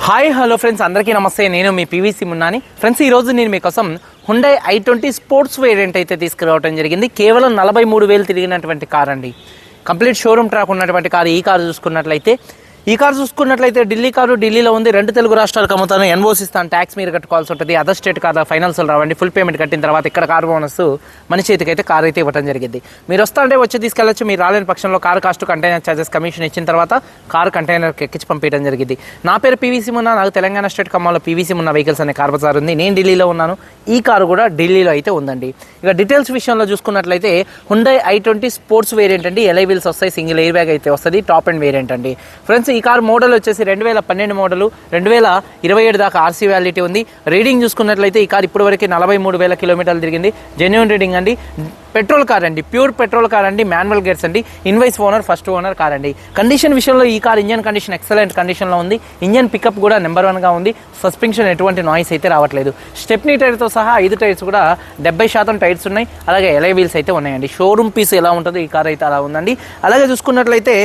Hi hello friends, అందరికీ నమస్తే. నేను మీ పీవీసీ మున్నాని. ఫ్రెండ్స్, ఈరోజు నేను మీకోసం హుండై i20 స్పోర్ట్స్ వేరియంట్ అయితే తీసుకురావడం జరిగింది. కేవలం 43,000 తిరిగినటువంటి కార్ అండి. కంప్లీట్ షోరూమ్ ట్రాక్ ఉన్నటువంటి కార్. ఈ కార్ చూసుకున్నట్లయితే ఢిల్లీ కారు, ఢిల్లీలో ఉంది. 2 తెలుగు రాష్ట్రాలకు అమ్ముతాను. ఎన్ఓసి ఇస్తాను, ట్యాక్స్ మీరు కట్టుకోవాల్సి ఉంటుంది. అదర్ స్టేట్ కార్ ఫైనాన్స్ రావండి. ఫుల్ పేమెంట్ కట్టిన తర్వాత ఇక్కడ కార్ బోనస్ మన చేతికి అయితే కార్ అయితే ఇవ్వడం జరిగింది. మీరు వస్తా అంటే వచ్చి తీసుకెళ్ళచ్చు. మీరు రాలేని పక్షంలో car cost, container charges, commission ఇచ్చిన తర్వాత కార్ కంటైనర్కి ఎక్కించి పంపించడం జరిగింది. నా పేరు పీవీసీ మున్నా. నాకు తెలంగాణ స్టేట్ ఖమ్మంలో పీవీసీ మున్నా వెహికల్స్ అనే కార్ బజార్ ఉంది. నేను ఢిల్లీలో ఉన్నాను. ఈ కారు కూడా ఢిల్లీలో అయితే ఉందండి. ఇక డీటెయిల్స్ విషయంలో చూసుకున్నట్లయితే హుండై i20 స్పోర్ట్స్ వేరియంట్ అండి. ఎలై వీల్స్ వస్తాయి, సింగిల్ ఎయిర్ బ్యాగ్ అయితే వస్తుంది. టాప్ అండ్ వేరియంట్ అండి. ఫ్రెండ్స్, ఈ కార్ మోడల్ వచ్చేసి 2012 మోడల్, 2027 దాకా ఆర్సీ వ్యాలిటీ ఉంది. రీడింగ్ చూసుకున్నట్లయితే ఈ కార్ ఇప్పటివరకు 43,000 కిలోమీటర్లు తిరిగింది. జెన్యూన్ రీడింగ్ అండి. పెట్రోల్ కార్ అండి, ప్యూర్ పెట్రోల్ కార్ అండి. మాన్యువల్ గేర్స్ అండి. Invoice owner, first owner car అండి. కండిషన్ విషయంలో ఈ కార్ ఇంజన్ కండిషన్ ఎక్సలెంట్ కండిషన్లో ఉంది. ఇంజన్ పికప్ కూడా నెంబర్ 1గా ఉంది. సస్పెన్షన్ ఎటువంటి నాయిస్ అయితే రావట్లేదు. స్టెప్నీ టైర్తో సహా 5 టైర్స్ కూడా 70% టైర్స్ ఉన్నాయి. అలాగే ఎలై వీల్స్ అయితే ఉన్నాయండి. షోరూమ్ పీస్ ఎలా ఉంటుందో ఈ కార్ అయితే అలా ఉందండి. అలాగే చూసుకున్నట్లయితే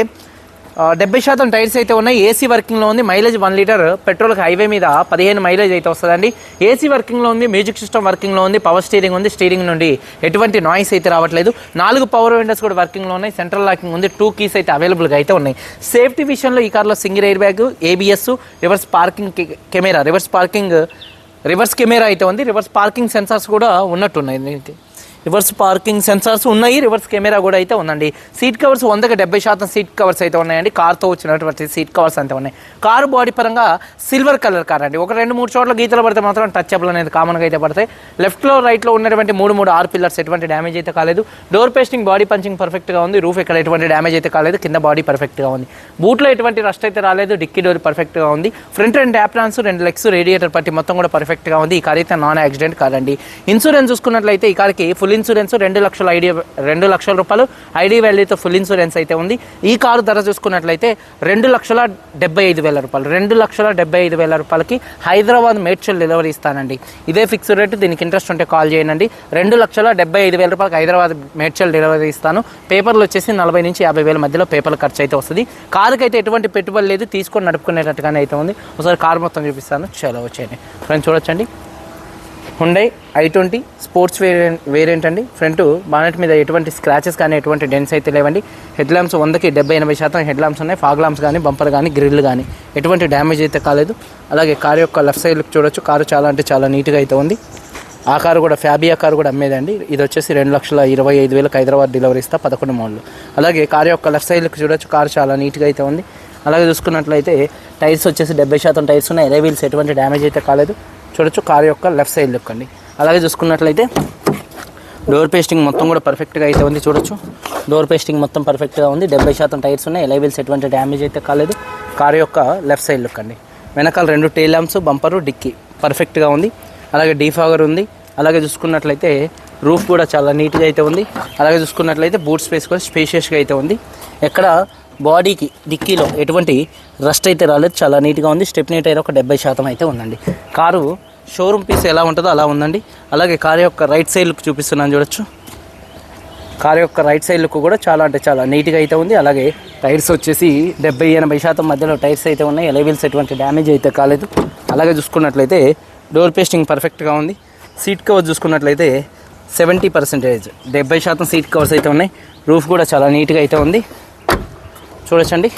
70% టైర్స్ అయితే ఉన్నాయి. ఏసీ వర్కింగ్లో ఉంది. మైలేజ్ 1 లీటర్ పెట్రోల్కి హైవే మీద 15 మైలేజ్ అయితే వస్తుందండి. ఏసీ వర్కింగ్లో ఉంది. మ్యూజిక్ సిస్టమ్ వర్కింగ్లో ఉంది. పవర్ స్టీరింగ్ ఉంది. స్టీరింగ్ నుండి ఎటువంటి నాయిస్ అయితే రావట్లేదు. 4 పవర్ విండోస్ కూడా వర్కింగ్లో ఉన్నాయి. సెంట్రల్ లాకింగ్ ఉంది. 2 కీస్ అయితే అవైలబుల్గా అయితే ఉన్నాయి. సేఫ్టీ విషయంలో ఈ కార్లో single air bag, ABS, reverse parking camera, reverse camera అయితే ఉంది. రివర్స్ పార్కింగ్ సెన్సార్స్ కూడా ఉన్నట్టున్నాయి. రివర్స్ పార్కింగ్ సెన్సార్స్ ఉన్నాయి. రివర్స్ కెమెరా కూడా అయితే ఉందండి. సీట్ కవర్స్ 100కి 70% సీట్ కవర్స్ అయితే ఉన్నాయండి. కార్తో వచ్చినటువంటి సీట్ కవర్స్ అంతే ఉన్నాయి. కారు బాడీ పరంగా సిల్వర్ కలర్ కార్ అండి. ఒక 2-3 చోట్ల గీతలు పడితే మాత్రం టచ్అప్లు అనేది కామన్గా అయితే పడతాయి. లెఫ్ట్లో రైట్లో ఉన్నటువంటి 3 ఆర్ పిల్లర్స్ ఎటువంటి డ్యామేజ్ అయితే కాలేదు. డోర్ పేస్టింగ్, బాడీ పంచింగ్ పర్ఫెక్ట్గా ఉంది. రూఫ్ ఎక్కడ ఎటువంటి డ్యామేజ్ అయితే కాలేదు. కింద బాడీ పర్ఫెక్ట్గా ఉంది. బూట్లో ఎటువంటి రస్ట్ అయితే రాలేదు. డిక్కీ డోర్ పర్ఫెక్ట్గా ఉంది. ఫ్రంట్ అండ్ ట్యాప్రాన్స్, 2 లెగ్స్, రేడియేటర్ పట్టి మొత్తం కూడా పర్ఫెక్ట్గా ఉంది. ఈ కార్ అయితే నాన్ యాక్సిడెంట్ కార్ అండి. ఇన్సూరెన్స్ చూసుకున్నట్లయితే ఈ కార్కి ఫుల్ ఇన్సూరెన్స్ 2 లక్షల రూపాయలు ఐడి వాల్యూతో ఫుల్ ఇన్సూరెన్స్ అయితే ఉంది. ఈ కారు ధర చూసుకున్నట్లయితే 2,75,000 రూపాయలు. 2,75,000 రూపాయలకి హైదరాబాద్ మేడ్చల్ డెలివరీ ఇస్తానండి. ఇదే ఫిక్స్డ్ రేటు. దీనికి ఇంట్రెస్ట్ ఉంటే కాల్ చేయండి. 2,75,000 రూపాయలకి హైదరాబాద్ మేడ్చల్ డెలివరీ ఇస్తాను. పేపర్లు వచ్చేసి 40,000 నుంచి 50,000 మధ్యలో పేపర్ల ఖర్చు అయితే వస్తుంది. కారుకి అయితే ఎటువంటి పెట్టుబడి లేదు. తీసుకొని నడుపుకునేటట్టుగానే అయితే ఉంది. ఒకసారి కారు మొత్తం చూపిస్తాను. చాలా వచ్చేయండి ఫ్రెండ్స్, చూడొచ్చండి. హుండై i20 స్పోర్ట్స్ వేరియంట్ అండి. ఫ్రంట్ బానెట్ మీద ఎటువంటి స్క్రాచెస్ కానీ ఎటువంటి డెన్స్ అయితే లేవండి. హెడ్ ల్యాంప్స్ 100కి 70-80% హెడ్ ల్యాంప్స్ ఉన్నాయి. ఫాగ్ ల్యాంప్స్ కానీ, బంపర్ కానీ, గ్రిల్ కానీ ఎటువంటి డ్యామేజ్ అయితే కాలేదు. అలాగే కారు యొక్క లెఫ్ట్ సైడ్ లుక్ చూడొచ్చు. కారు చాలా అంటే చాలా నీట్గా అయితే ఉంది. ఆ కారు కూడా ఫ్యాబియా కారు కూడా అమ్మేదండి. ఇది వచ్చేసి 2,25,000 హైదరాబాద్ డెలివరీ ఇస్తా, 11 మోడల్. అలాగే కారు యొక్క లెఫ్ట్ సైడ్ లుక్ చూడొచ్చు. కారు చాలా నీట్గా అయితే ఉంది. అలాగే చూసుకున్నట్లయితే టైర్స్ వచ్చేసి 70% టైర్స్ ఉన్నాయి. ఎలై వీల్స్ ఎటువంటి డ్యామేజ్ అయితే కాలేదు. చూడొచ్చు కారు యొక్క లెఫ్ట్ సైడ్ లుక్ అండి. అలాగే చూసుకున్నట్లయితే డోర్ పేస్టింగ్ మొత్తం కూడా పర్ఫెక్ట్గా అయితే ఉంది. చూడొచ్చు డోర్ పేస్టింగ్ మొత్తం పర్ఫెక్ట్గా ఉంది. 70% టైర్స్ ఉన్నాయి. ఎలై వీల్స్ ఎటువంటి డ్యామేజ్ అయితే కాలేదు. కారు యొక్క లెఫ్ట్ సైడ్ లుక్ అండి. వెనకాల 2 టెయిల్ ల్యాంప్స్, బంపరు, డిక్కీ పర్ఫెక్ట్గా ఉంది. అలాగే డీఫాగర్ ఉంది. అలాగే చూసుకున్నట్లయితే రూఫ్ కూడా చాలా నీట్గా అయితే ఉంది. అలాగే చూసుకున్నట్లయితే బూట్ స్పేస్ కూడా స్పేషియస్గా అయితే ఉంది. ఎక్కడ బాడీకి డిక్కీలో ఎటువంటి రస్ట్ అయితే రాలేదు. చాలా నీట్గా ఉంది. స్టెప్నీ టైర్ ఒక 70% అయితే ఉందండి. కారు షోరూమ్ పీస్ ఎలా ఉంటుందో అలా ఉందండి. అలాగే కారు యొక్క రైట్ సైడ్ లుక్ చూపిస్తున్నాను, చూడొచ్చు. కారు యొక్క రైట్ సైడ్ లుక్ కూడా చాలా అంటే చాలా నీట్గా అయితే ఉంది. అలాగే టైర్స్ వచ్చేసి 70-80% మధ్యలో టైర్స్ అయితే ఉన్నాయి. ఎలై వీల్స్ ఎటువంటి డ్యామేజ్ అయితే కాలేదు. అలాగే చూసుకున్నట్లయితే డోర్ పేస్టింగ్ పర్ఫెక్ట్గా ఉంది. సీట్ కవర్ చూసుకున్నట్లయితే 70%, 70% సీట్ కవర్స్ అయితే ఉన్నాయి. రూఫ్ కూడా చాలా నీట్గా అయితే ఉంది. చూడొచ్చండి.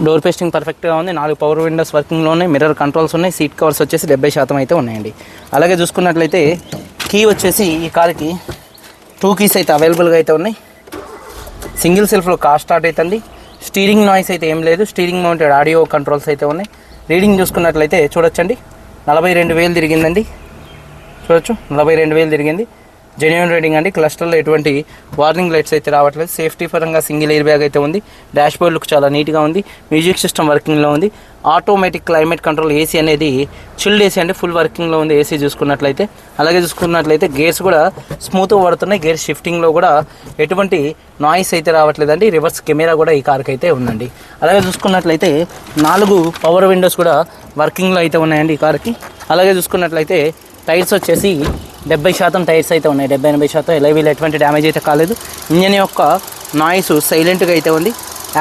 డోర్ పేస్టింగ్ పర్ఫెక్ట్గా ఉంది. 4 పవర్ విండోస్ వర్కింగ్లో ఉన్నాయి. మిర్రర్ కంట్రోల్స్ ఉన్నాయి. సీట్ కవర్స్ వచ్చేసి 70% అయితే ఉన్నాయండి. అలాగే చూసుకున్నట్లయితే కీ వచ్చేసి ఈ కార్కి 2 కీస్ అయితే అవైలబుల్గా అయితే ఉన్నాయి. సింగిల్ సెల్ఫ్లో కార్ స్టార్ట్ అవుతుంది. స్టీరింగ్ నాయిస్ అయితే ఏం లేదు. స్టీరింగ్ మౌంటెడ్ ఆడియో కంట్రోల్స్ అయితే ఉన్నాయి. రీడింగ్ చూసుకున్నట్లయితే చూడొచ్చండి 42,000 తిరిగిందండి. చూడొచ్చు 42,000 తిరిగింది. జెన్యూన్ రీడింగ్ అండి. క్లస్టర్లో ఎటువంటి వార్నింగ్ లైట్స్ అయితే రావట్లేదు. సేఫ్టీ పరంగా సింగిల్ ఎయిర్ బ్యాగ్ అయితే ఉంది. డాష్ బోర్డ్ లుక్ చాలా నీట్గా ఉంది. మ్యూజిక్ సిస్టమ్ వర్కింగ్లో ఉంది. ఆటోమేటిక్ క్లైమేట్ కంట్రోల్ ఏసీ అనేది చిల్డ్ ఏసీ అండి. ఫుల్ వర్కింగ్లో ఉంది ఏసీ చూసుకున్నట్లయితే. అలాగే చూసుకున్నట్లయితే గేర్స్ కూడా స్మూత్గా పడుతున్నాయి. గేర్ షిఫ్టింగ్లో కూడా ఎటువంటి నాయిస్ అయితే రావట్లేదండి. రివర్స్ కెమెరా కూడా ఈ కార్కి అయితే ఉందండి. అలాగే చూసుకున్నట్లయితే 4 పవర్ విండోస్ కూడా వర్కింగ్లో అయితే ఉన్నాయండి ఈ కార్కి. అలాగే చూసుకున్నట్లయితే టైర్స్ వచ్చేసి 70% టైర్స్ అయితే ఉన్నాయి. 70-80% ఎలై వీల్ ఎటువంటి డ్యామేజ్ అయితే కాలేదు. ఇంజన్ యొక్క నాయిస్ సైలెంట్గా అయితే ఉంది.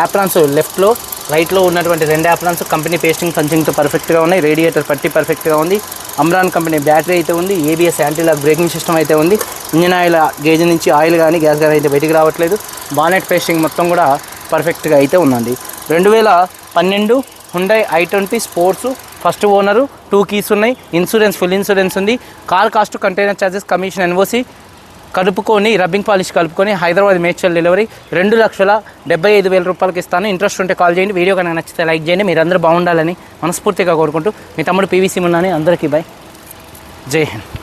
యాప్రాన్స్ లెఫ్ట్లో రైట్లో ఉన్నటువంటి 2 యాప్రాన్స్ కంపెనీ పేస్టింగ్ పంచింగ్తో పర్ఫెక్ట్గా ఉన్నాయి. రేడియేటర్ పట్టి పర్ఫెక్ట్గా ఉంది. అమ్రాన్ కంపెనీ బ్యాటరీ అయితే ఉంది. ABS anti lock braking system అయితే ఉంది. ఇంజిన్ ఆయిల్ గేజ్ నుంచి ఆయిల్ కానీ గ్యాస్ కానీ అయితే బయటికి రావట్లేదు. బానెట్ పేస్టింగ్ మొత్తం కూడా పర్ఫెక్ట్గా అయితే ఉందండి. 2012 Hyundai i20 sports, first owner, 2 keys ఉన్నాయి. ఇన్సూరెన్స్ ఫుల్ ఇన్సూరెన్స్ ఉంది. Car cost, container charges, commission, NOC కలుపుకొని రబ్బింగ్ పాలిష్ కలుపుకొని హైదరాబాద్ మేడ్చల్ డెలివరీ 2,75,000 రూపాయలకి ఇస్తాను. ఇంట్రెస్ట్ ఉంటే కాల్ చేయండి. వీడియో కనుక నచ్చితే లైక్ చేయండి. మీరందరూ బాగుండాలని మనస్ఫూర్తిగా కోరుకుంటూ మీ తమ్ముడు PVC మున్నాని. అందరికీ బై. జై హింద్.